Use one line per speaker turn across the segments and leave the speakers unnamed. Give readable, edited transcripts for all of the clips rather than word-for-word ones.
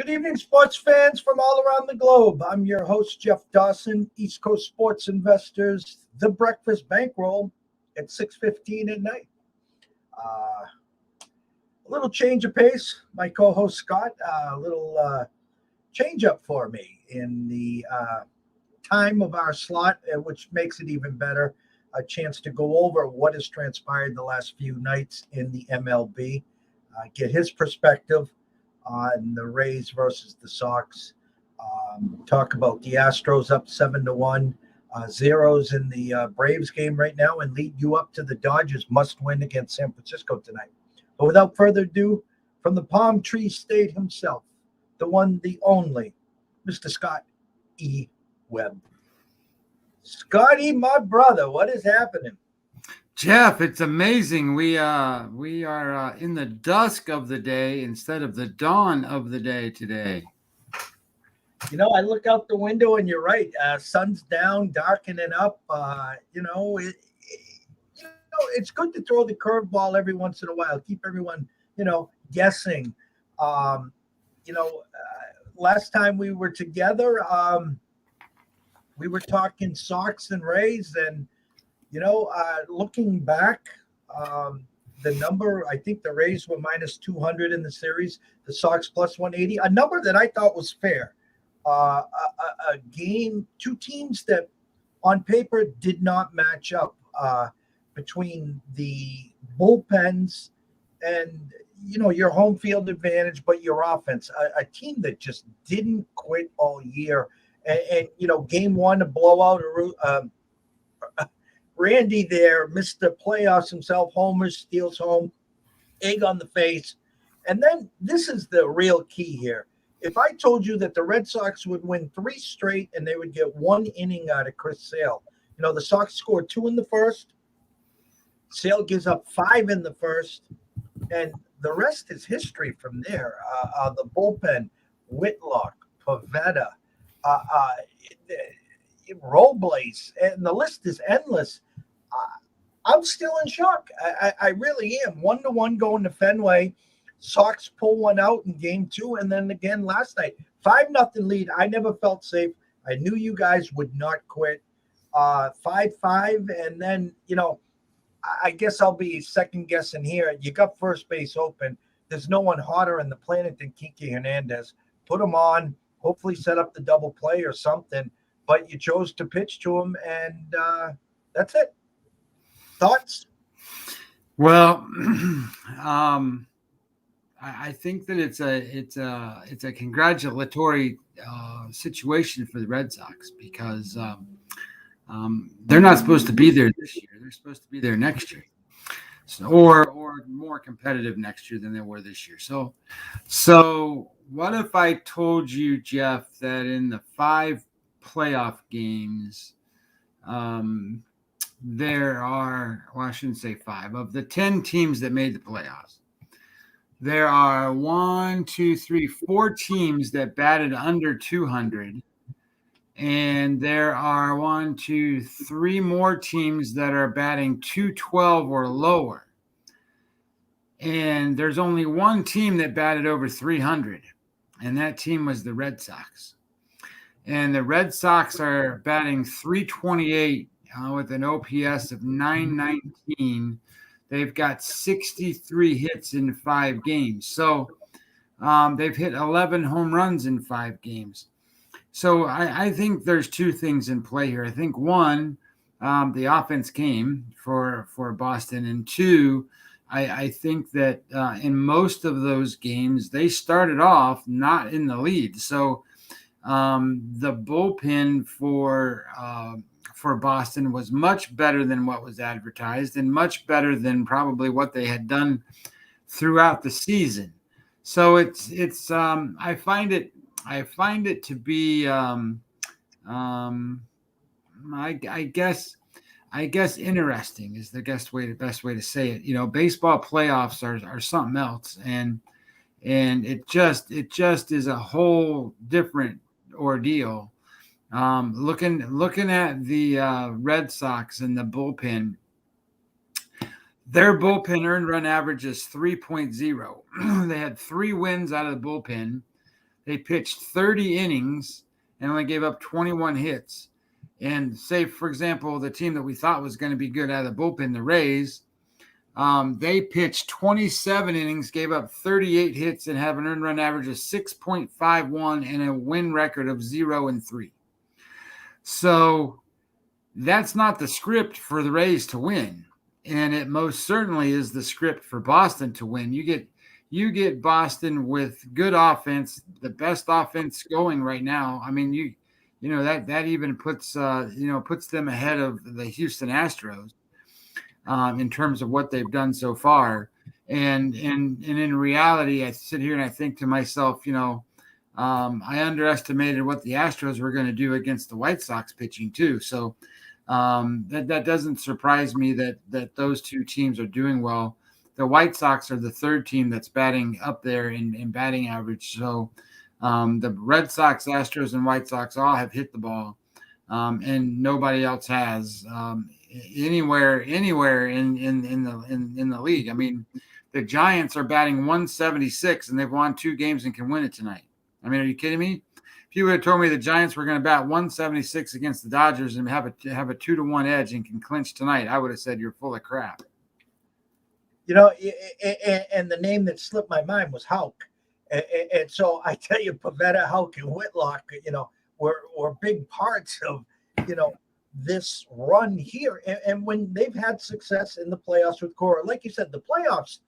Good evening, sports fans from all around the globe. I'm your host, Jeff Dawson, East Coast Sports Investors, The Breakfast Bankroll at 6:15 at night. A little change of pace. My co-host, Scott, a little change up for me in the time of our slot, which makes it even better. A chance to go over what has transpired the last few nights in the MLB, get his perspective on the Rays versus the Sox. Talk about the Astros up 7-1, zeros in the Braves game right now, and lead you up to the Dodgers must win against San Francisco tonight. But without further ado, from the Palm Tree State himself, the one, the only, Mr. Scott E. Webb. Scotty, my brother, what is happening?
Jeff, it's amazing. We are in the dusk of the day instead of the dawn of the day today.
You know, I look out the window and you're right. Sun's down, darkening up. It's good to throw the curveball every once in a while. Keep everyone, guessing. Last time we were together, we were talking Sox and Rays, and looking back, the number, I think the Rays were minus 200 in the series, the Sox plus 180, a number that I thought was fair. A game, two teams that on paper did not match up between the bullpens and, your home field advantage, but your offense, a team that just didn't quit all year. And game one, a blowout, Randy there missed the playoffs himself. Homer steals home, egg on the face. And then this is the real key here. If I told you that the Red Sox would win 3 straight and they would get 1 inning out of Chris Sale, the Sox scored 2 in the first. Sale gives up 5 in the first. And the rest is history from there. The bullpen, Whitlock, Pavetta, Robles, and the list is endless. I'm still in shock. I really am. 1-1 going to Fenway. Sox pull one out in game 2, and then again last night, 5-0 lead. I never felt safe. I knew you guys would not quit. 5-5, and then I guess I'll be second guessing here. You got first base open. There's no one hotter on the planet than Kike Hernandez. Put him on. Hopefully set up the double play or something. But you chose to pitch to him, and that's it. Thoughts?
Well, I think that it's a congratulatory situation for the Red Sox because they're not supposed to be there this year. They're supposed to be there next year, or more competitive next year than they were this year. So what if I told you, Jeff, that in the 5 playoff games, there are, well, I shouldn't say 5, of the 10 teams that made the playoffs, there are 4 teams that batted under 200. And there are 3 more teams that are batting 212 or lower. And there's only 1 team that batted over 300. And that team was the Red Sox. And the Red Sox are batting 328 with an OPS of 919. They've got 63 hits in 5 games. So they've hit 11 home runs in 5 games. So I think there's 2 things in play here. I think 1, the offense came for Boston, and 2, I think that in most of those games they started off not in the lead. So the bullpen for Boston was much better than what was advertised, and much better than probably what they had done throughout the season. So it's I find it to be I guess interesting is the best way to say it. Baseball playoffs are something else, and it just is a whole different ordeal. Looking at the Red Sox and the bullpen, their bullpen earned run average is 3.0. They had 3 wins out of the bullpen. they pitched 30 innings and only gave up 21 hits. And say, for example, the team that we thought was going to be good out of the bullpen, the Rays, they pitched 27 innings, gave up 38 hits, and have an earned run average of 6.51 and a win record of 0-3. So that's not the script for the Rays to win. And it most certainly is the script for Boston to win. You get Boston with good offense, the best offense going right now. I mean, you know that even puts them ahead of the Houston Astros in terms of what they've done so far. And in reality, I sit here and I think to myself, I underestimated what the Astros were going to do against the White Sox pitching too. So that doesn't surprise me that those two teams are doing well. The White Sox are the third team that's batting up there in batting average. So the Red Sox, Astros, and White Sox all have hit the ball, and nobody else has anywhere in the league. I mean, the Giants are batting 176, and they've won 2 games and can win it tonight. I mean, are you kidding me? If you would have told me the Giants were going to bat 176 against the Dodgers and have a 2-1 edge and can clinch tonight, I would have said you're full of crap.
And the name that slipped my mind was Houck. And so I tell you, Pavetta, Houck, and Whitlock, were big parts of, this run here. And when they've had success in the playoffs with Cora, like you said, the playoffs,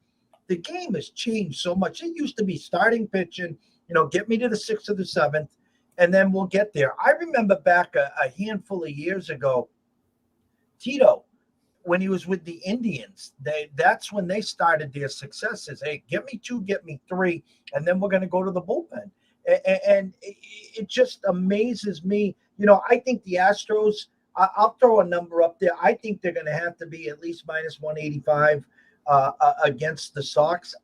the game has changed so much. It used to be starting pitching, get me to the 6th or the 7th, and then we'll get there. I remember back a handful of years ago, Tito, when he was with the Indians, that's when they started their successes. Hey, get me 2, get me 3, and then we're going to go to the bullpen. And it just amazes me. I think the Astros, I'll throw a number up there. I think they're going to have to be at least minus 185 against the Sox.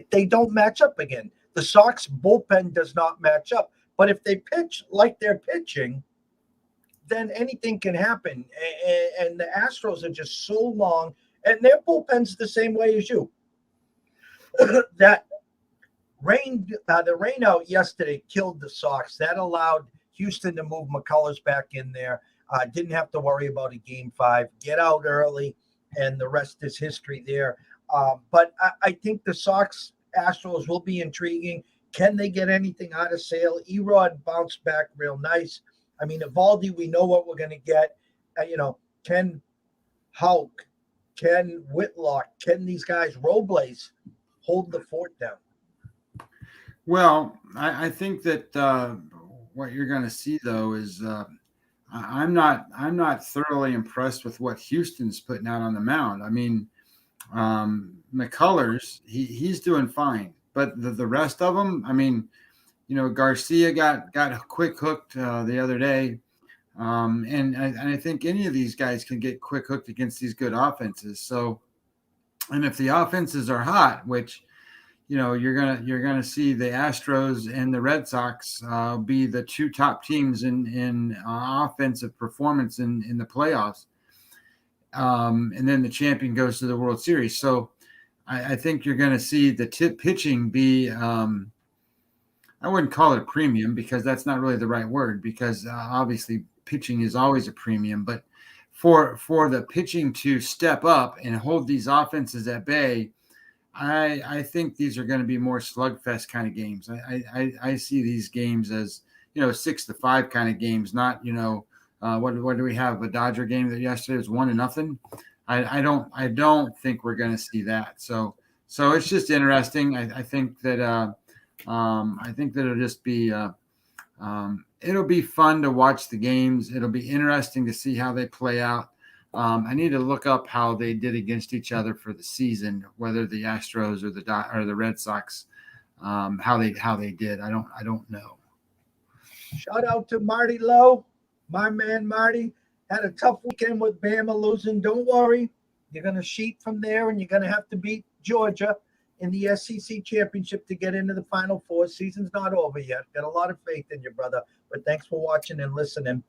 They don't match up again. The Sox bullpen does not match up. But if they pitch like they're pitching, then anything can happen. And the Astros are just so long, and their bullpen's the same way as you. The rain out yesterday killed the Sox. That allowed Houston to move McCullers back in there. Didn't have to worry about a game 5. Get out early, and the rest is history there. But I think the Sox Astros will be intriguing. Can they get anything out of Sale? Erod bounced back real nice. I mean, Evaldi, we know what we're going to get. Can Houck, can Whitlock, can these guys, Robles, hold the fort down?
Well, I think that what you're going to see, though, is I'm not thoroughly impressed with what Houston's putting out on the mound. I mean, McCullers, he's doing fine, but the rest of them, I mean, Garcia got quick hooked the other day, and I think any of these guys can get quick hooked against these good offenses. So, and if the offenses are hot, which you're gonna see the Astros and the Red Sox be the 2 top teams in offensive performance in the playoffs, and then the champion goes to the World Series. So, I think you're going to see the pitching be. I wouldn't call it a premium because that's not really the right word, because obviously pitching is always a premium. But for the pitching to step up and hold these offenses at bay, I think these are going to be more slugfest kind of games. I see these games as 6-5 kind of games, not what do we have, a Dodger game that yesterday was 1-0. I don't think we're going to see that. So it's just interesting. I think that it'll just be it'll be fun to watch the games. It'll be interesting to see how they play out. I need to look up how they did against each other for the season, whether the Astros or the Red Sox, how they did. I don't know.
Shout out to Marty Lowe, my man Marty. Had a tough weekend with Bama losing. Don't worry, you're going to sheet from there, and you're going to have to beat Georgia in the SEC championship to get into the Final Four. Season's not over yet. Got a lot of faith in you, brother. But thanks for watching and listening.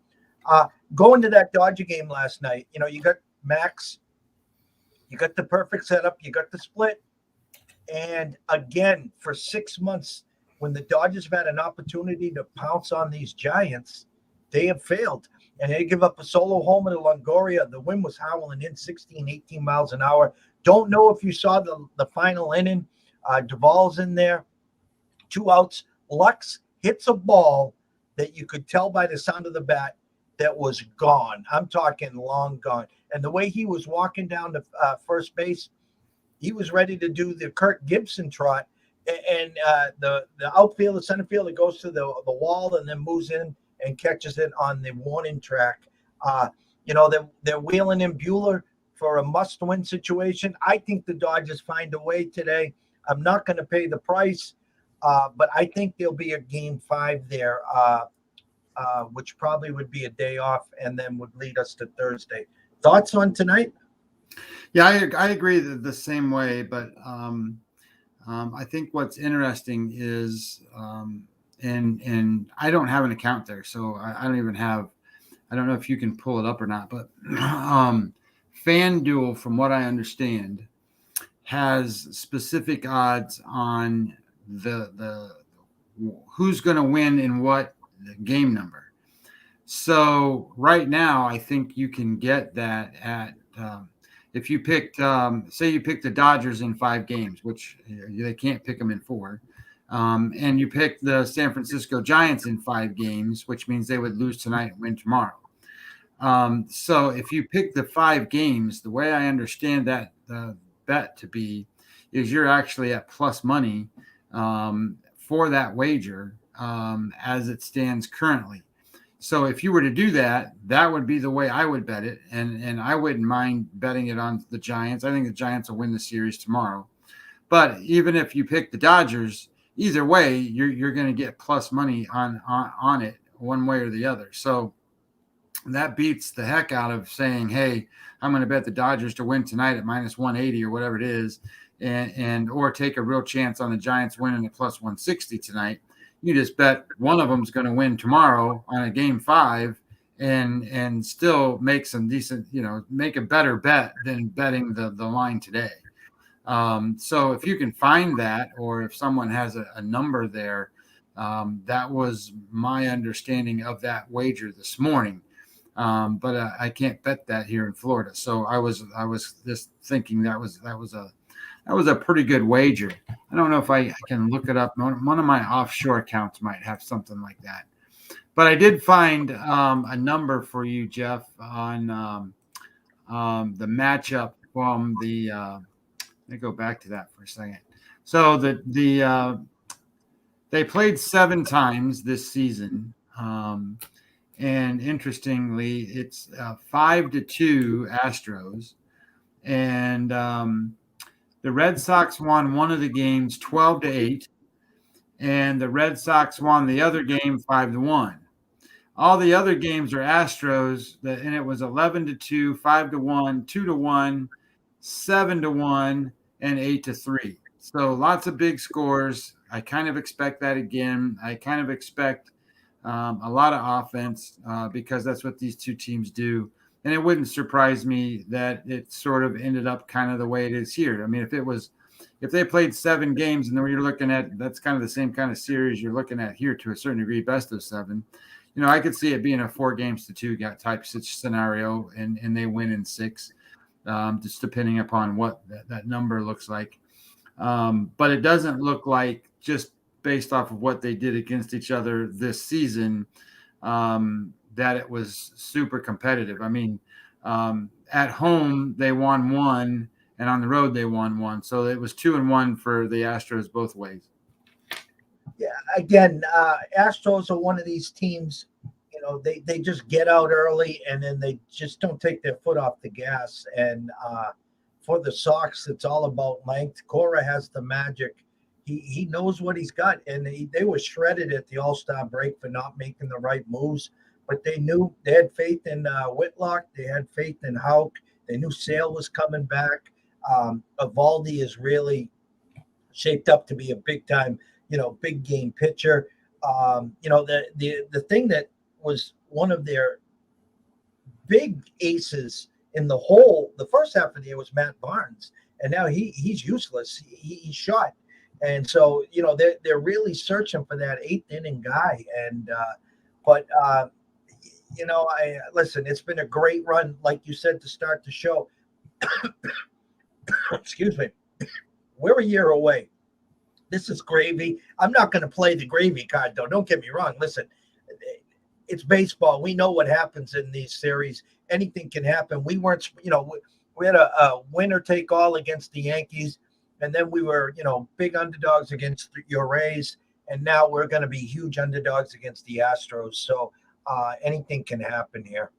Going to that Dodger game last night, you got Max, you got the perfect setup, you got the split. And again, for 6 months, when the Dodgers have had an opportunity to pounce on these Giants, they have failed. And they give up a solo homer to Longoria. The wind was howling in 16, 18 miles an hour. Don't know if you saw the final inning. Duvall's in there, 2 outs. Lux hits a ball that you could tell by the sound of the bat that was gone. I'm talking long gone. And the way he was walking down to first base, he was ready to do the Kirk Gibson trot. And the outfielder, center fielder goes to the wall and then moves in and catches it on the warning track. They're wheeling in Bueller for a must-win situation. I think the Dodgers find a way today. I'm not going to pay the price, but I think there'll be a game 5 there, which probably would be a day off and then would lead us to Thursday. Thoughts on tonight?
Yeah, I agree the same way, but I think what's interesting is, and I don't have an account there, so I don't even have. I don't know if you can pull it up or not, but FanDuel, from what I understand, has specific odds on the who's going to win in what game number. So right now, I think you can get that at if you picked, say you picked the Dodgers in 5 games, which they can't pick them in 4, and you picked the San Francisco Giants in 5 games, which means they would lose tonight and win tomorrow. So if you pick the 5 games, the way I understand that bet to be is you're actually at plus money for that wager as it stands currently. So if you were to do that, that would be the way I would bet it. And I wouldn't mind betting it on the Giants. I think the Giants will win the series tomorrow. But even if you pick the Dodgers, either way, you're going to get plus money on it one way or the other. So that beats the heck out of saying, hey, I'm going to bet the Dodgers to win tonight at minus 180 or whatever it is, and or take a real chance on the Giants winning at plus 160 tonight. You just bet one of them is going to win tomorrow on a game 5 and still make some decent, make a better bet than betting the line today. So if you can find that, or if someone has a number there, that was my understanding of that wager this morning. But I can't bet that here in Florida. So I was just thinking that was a pretty good wager. I don't know if I can look it up. One of my offshore accounts might have something like that. But I did find a number for you, Jeff, on the matchup from the. Let me go back to that for a second. So they played 7 times this season, and interestingly, it's 5-2 Astros, and the Red Sox won one of the games 12-8, and the Red Sox won the other game 5-1. All the other games are Astros, and it was 11-2, 5-1, 2-1, 7-1, and 8-3. So lots of big scores. I kind of expect that again. I kind of expect a lot of offense because that's what these two teams do. And it wouldn't surprise me that it sort of ended up kind of the way it is here. I mean, if they played 7 games and then you're looking at, that's kind of the same kind of series you're looking at here to a certain degree, best of 7. I could see it being a 4-2 type scenario, and they win in 6, just depending upon what that number looks like. But it doesn't look like, just based off of what they did against each other this season, that it was super competitive. I mean, at home they won 1, and on the road they won 1. So it was 2-1 for the Astros both ways.
Yeah, again, Astros are one of these teams, they just get out early and then they just don't take their foot off the gas. And for the Sox, it's all about length. Cora has the magic. He knows what he's got, and they were shredded at the All-Star break for not making the right moves. But they knew they had faith in Whitlock. They had faith in Houck. They knew Sale was coming back. Evaldi is really shaped up to be a big-time, big game pitcher. The thing that was one of their big aces in the first half of the year was Matt Barnes, and now he's useless. He's shot. And so, they're really searching for that eighth inning guy. And but I listen. It's been a great run, like you said to start the show. Excuse me. We're a year away. This is gravy. I'm not going to play the gravy card, though. Don't get me wrong. Listen, it's baseball. We know what happens in these series. Anything can happen. We weren't, we had a winner take all against the Yankees, and then we were, big underdogs against your Rays, and now we're going to be huge underdogs against the Astros. So anything can happen here.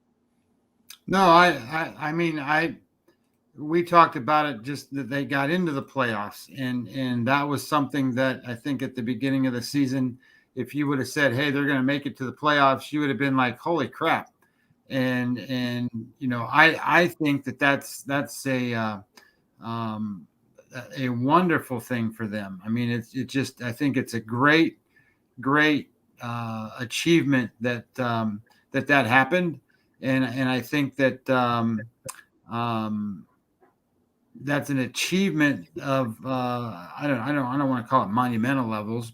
No, I mean, we talked about it, just that they got into the playoffs, and that was something that I think at the beginning of the season, if you would have said, hey, they're going to make it to the playoffs, you would have been like, holy crap. And I think that's a wonderful thing for them. I mean, I think it's a great achievement that happened. And I think that that's an achievement of I don't want to call it monumental levels,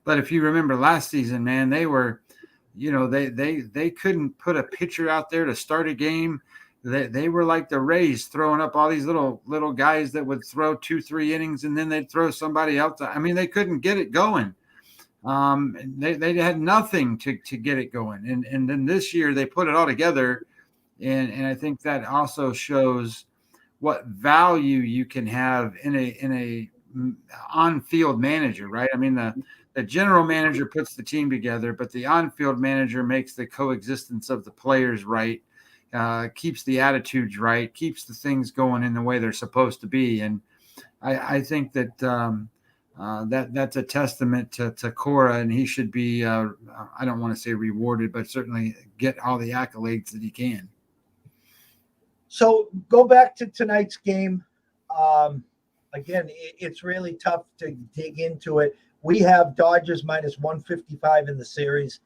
but if you remember last season, man, they were, they couldn't put a pitcher out there to start a game. They were like the Rays, throwing up all these little guys that would throw 2-3 innings and then they'd throw somebody else. I mean, they couldn't get it going. They had nothing to get it going, and then this year they put it all together, and I think that also shows what value you can have in a on-field manager, right? I mean, the general manager puts the team together, but the on-field manager makes the coexistence of the players right, keeps the attitudes right, keeps the things going in the way they're supposed to be, and I think that that's a testament to Cora, and he should be, I don't want to say rewarded, but certainly get all the accolades that he can.
So go back to tonight's game. Again, it's really tough to dig into it. We have Dodgers minus 155 in the series.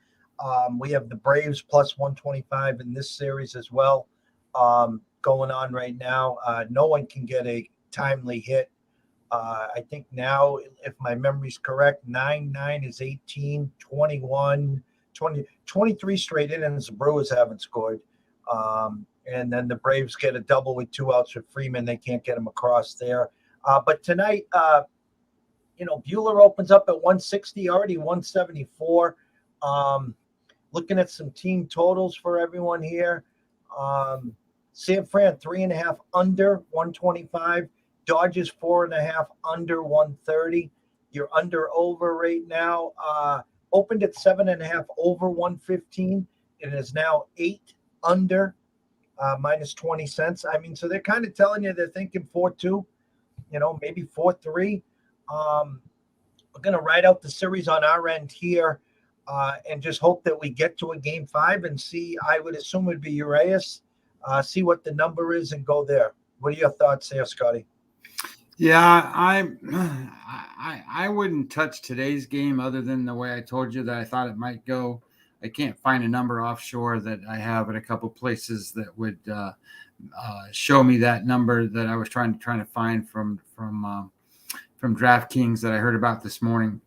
We have the Braves plus 125 in this series as well, going on right now. No one can get a timely hit. I think now, if my memory's correct, 9-9 is 18, 21, 20, 23 straight innings. The Brewers haven't scored. And then the Braves get a double with 2 outs with Freeman. They can't get him across there. But tonight, Buehler opens up at 160, already 174. Looking at some team totals for everyone here. San Fran, 3.5 under 125. Dodgers, 4.5 under 130. You're under over right now. Opened at 7.5 over 115. It is now 8 under. Minus 20 cents. I mean, so they're kind of telling you they're thinking 4-2, maybe 4-3. We're going to ride out the series on our end here and just hope that we get to a game 5 and see. I would assume it would be Urias, see what the number is and go there. What are your thoughts there, Scotty?
Yeah, I wouldn't touch today's game other than the way I told you that I thought it might go. I can't find a number offshore that I have at a couple places that would show me that number that I was trying to find from DraftKings that I heard about this morning.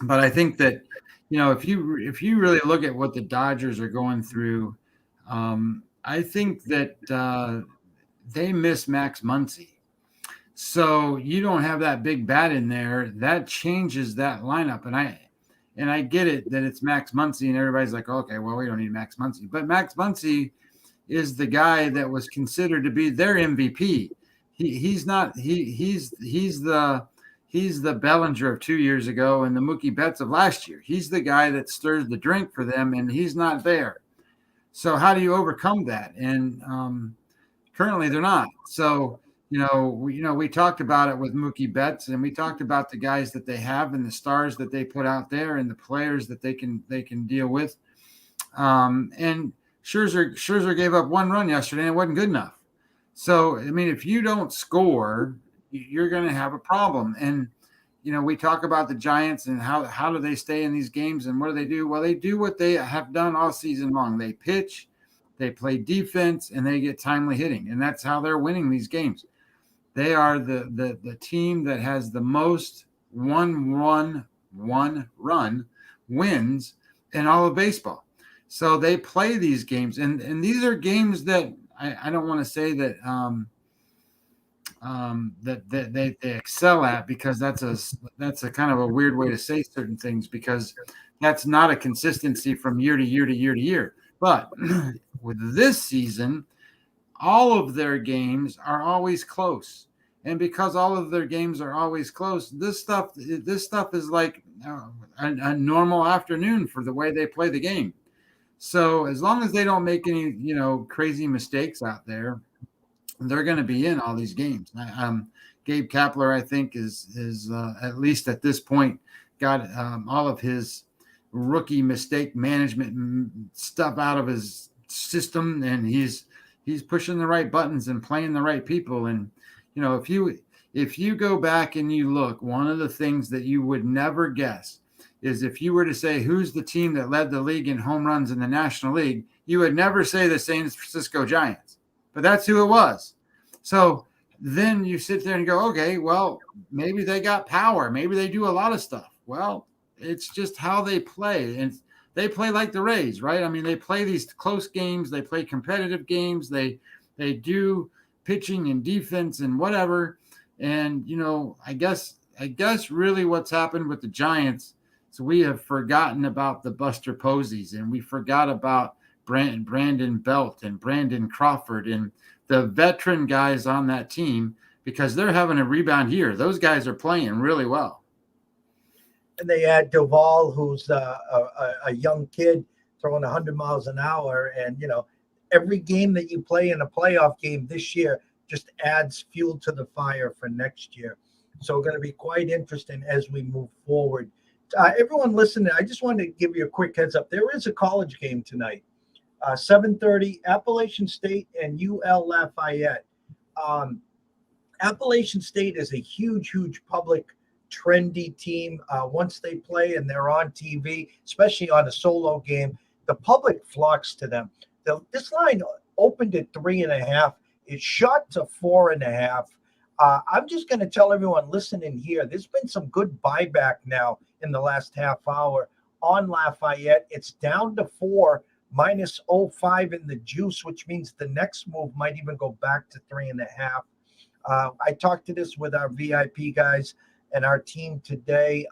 But I think that if you really look at what the Dodgers are going through, I think that they miss Max Muncy. So you don't have that big bat in there. That changes that lineup, and I get it that it's Max Muncy, and everybody's like, okay, well, we don't need Max Muncy. But Max Muncy is the guy that was considered to be their MVP. He's the Bellinger of 2 years ago and the Mookie Betts of last year. He's the guy that stirs the drink for them, and he's not there. So how do you overcome that? And currently they're not. So we talked about it with Mookie Betts, and we talked about the guys that they have and the stars that they put out there and the players that they can deal with. And Scherzer gave up 1 run yesterday, and it wasn't good enough. So, I mean, if you don't score, you're going to have a problem. And, we talk about the Giants and how do they stay in these games and what do they do? Well, they do what they have done all season long. They pitch, they play defense, and they get timely hitting. And that's how they're winning these games. They are the team that has the most one run wins in all of baseball. So they play these games, and these are games that I don't want to say that that they excel at, because that's a kind of a weird way to say certain things, because that's not a consistency from year to year to year to year. But with this season, all of their games are always close. And because all of their games are always close, this stuff is like a normal afternoon for the way they play the game. So as long as they don't make any, crazy mistakes out there, they're going to be in all these games. Gabe Kapler, I think, is at least at this point got all of his rookie mistake management stuff out of his system, and he's pushing the right buttons and playing the right people. And if you go back and you look, one of the things that you would never guess is, if you were to say who's the team that led the league in home runs in the National League, you would never say the San Francisco Giants, but that's who it was. So then you sit there and go, okay, well, maybe they got power. Maybe they do a lot of stuff. Well, it's just how they play. And they play like the Rays, right? I mean, they play these close games. They play competitive games. They do pitching and defense and whatever. And, I guess really what's happened with the Giants, so we have forgotten about the Buster Posies, and we forgot about Brandon Belt and Brandon Crawford and the veteran guys on that team, because they're having a rebound year. Those guys are playing really well.
And they had Duvall, who's a young kid throwing 100 miles an hour. And, every game that you play in a playoff game this year just adds fuel to the fire for next year. So going to be quite interesting as we move forward. Everyone listening, I just wanted to give you a quick heads up. There is a college game tonight, 7:30, Appalachian State and UL Lafayette. Appalachian State is a huge public trendy team. Once they play and they're on TV, especially on a solo game, the public flocks to them. This line opened at 3.5. It shot to 4.5. I'm just going to tell everyone listening here, there's been some good buyback now in the last half hour on Lafayette. It's down to 4, minus 0.5 in the juice, which means the next move might even go back to 3.5. I talked to this with our VIP guys and our team today.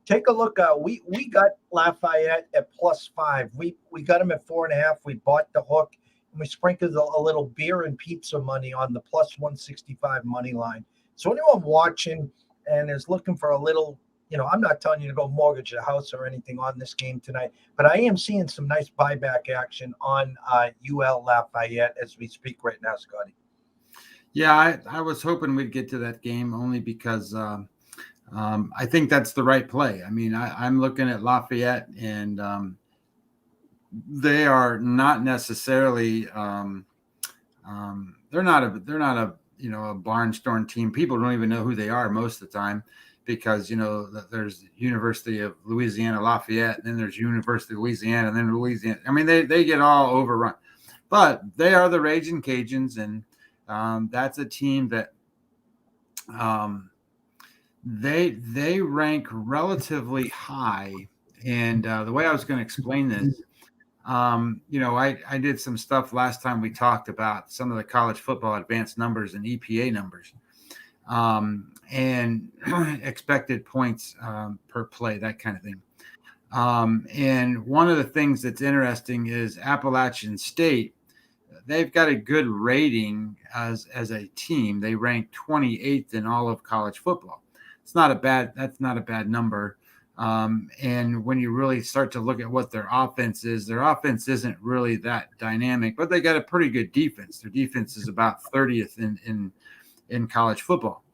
Take a look. We got Lafayette at +5. We got them at 4.5. We bought the hook. And we sprinkled a little beer and pizza money on the +165 money line. So anyone watching and is looking for a little, I'm not telling you to go mortgage a house or anything on this game tonight, but I am seeing some nice buyback action on UL Lafayette as we speak right now, Scotty.
Yeah, I was hoping we'd get to that game, only because I think that's the right play. I mean, I'm looking at Lafayette, and they are not necessarily they're not a a barnstorm team. People don't even know who they are most of the time, because there's University of Louisiana Lafayette, and then there's University of Louisiana, and then Louisiana. I mean, they get all overrun, but they are the Raging Cajuns, and that's a team that they rank relatively high. And the way I was going to explain this, I did some stuff last time we talked about some of the college football advanced numbers and EPA numbers, and expected points per play, that kind of thing. And one of the things that's interesting is Appalachian State. They've got a good rating as a team. They rank 28th in all of college football. That's not a bad number. And when you really start to look at what their offense is, their offense isn't really that dynamic, but they got a pretty good defense. Their defense is about 30th in college football.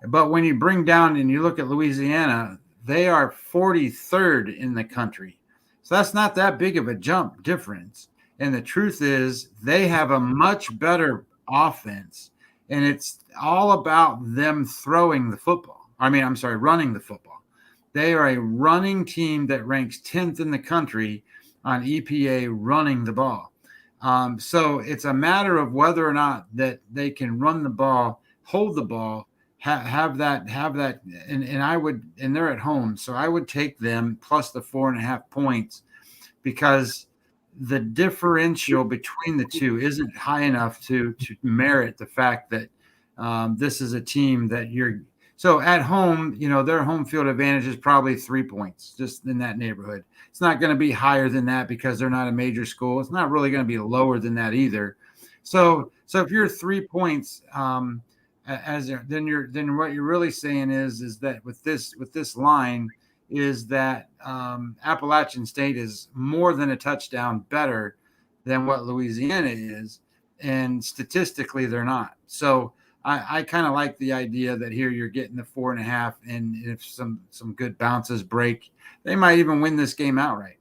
But when you bring down and you look at Louisiana, they are 43rd in the country. So that's not that big of a jump difference. And the truth is, they have a much better offense, and it's all about them throwing the football. Running the football. They are a running team that ranks 10th in the country on EPA running the ball. So it's a matter of whether or not that they can run the ball, hold the ball, have that, and I would, and they're at home, so I would take them plus the 4.5 points, because the differential between the two isn't high enough to merit the fact that this is a team that you're. So at home, their home field advantage is probably 3 points, just in that neighborhood. It's not going to be higher than that because they're not a major school. It's not really going to be lower than that either. So if you're 3 points, then what you're really saying is that with this line is that Appalachian State is more than a touchdown better than what Louisiana is, and statistically they're not. So I kind of like the idea that here you're getting the 4.5, and if some good bounces break, they might even win this game outright.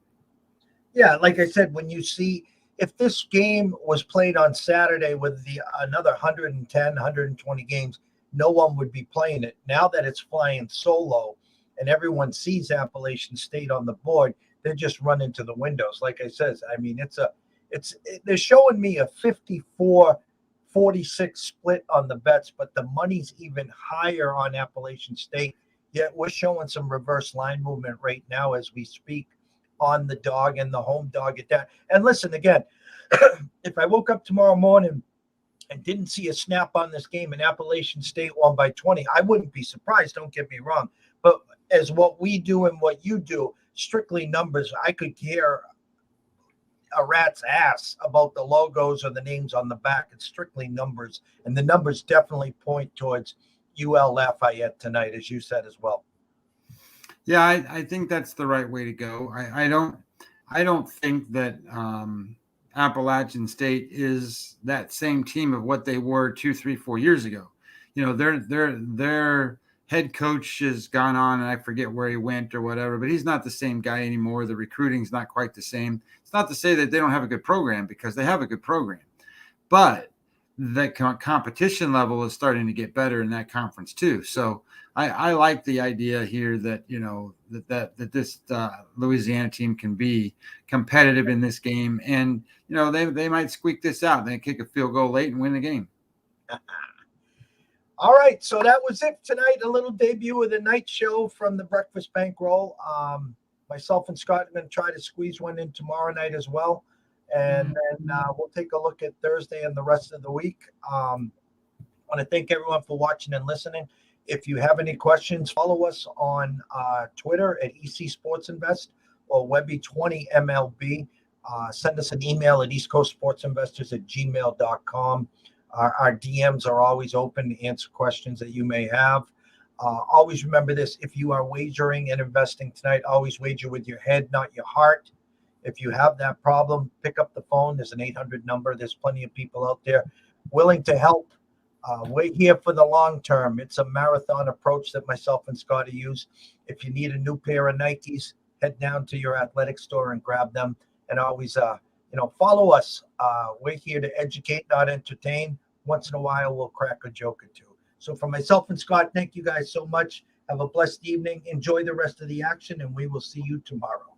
Yeah, like I said, when you see, if this game was played on Saturday with another 110, 120 games, no one would be playing it. Now that it's flying so low and everyone sees Appalachian State on the board, they're just running to the windows. Like I says, I mean, they're showing me a 54-46 split on the bets, but the money's even higher on Appalachian State. Yet we're showing some reverse line movement right now as we speak on the dog and the home dog at that. And listen, again, if I woke up tomorrow morning and didn't see a snap on this game and Appalachian State won by 20, I wouldn't be surprised. Don't get me wrong. But as what we do and what you do, strictly numbers, I could care a rat's ass about the logos or the names on the back. It's strictly numbers. And the numbers definitely point towards UL Lafayette tonight, as you said as well.
Yeah, I think that's the right way to go. I don't think that Appalachian State is that same team of what they were 2, 3, 4 years ago. Their head coach has gone on, and I forget where he went or whatever, but he's not the same guy anymore. The recruiting's not quite the same. It's not to say that they don't have a good program, because they have a good program, but the competition level is starting to get better in that conference too. So I like the idea here that that this Louisiana team can be competitive in this game, and they might squeak this out. They kick a field goal late and win the game.
All right, so that was it tonight. A little debut of the night show from the Breakfast Bankroll. Myself and Scott are going to try to squeeze one in tomorrow night as well. And then we'll take a look at Thursday and the rest of the week. I want to thank everyone for watching and listening. If you have any questions, follow us on Twitter at EC Sports Invest or Webby20MLB. Send us an email at eastcoastsportsinvestors@gmail.com. Our DMs are always open to answer questions that you may have. Always remember this: if you are wagering and investing tonight, always wager with your head, not your heart. If you have that problem, pick up the phone. There's an 800 number. There's plenty of people out there willing to help. We're here for the long term. It's a marathon approach that myself and Scotty use. If you need a new pair of Nikes, head down to your athletic store and grab them. And always, follow us. We're here to educate, not entertain. Once in a while, we'll crack a joke or two. So for myself and Scott, thank you guys so much. Have a blessed evening. Enjoy the rest of the action, and we will see you tomorrow.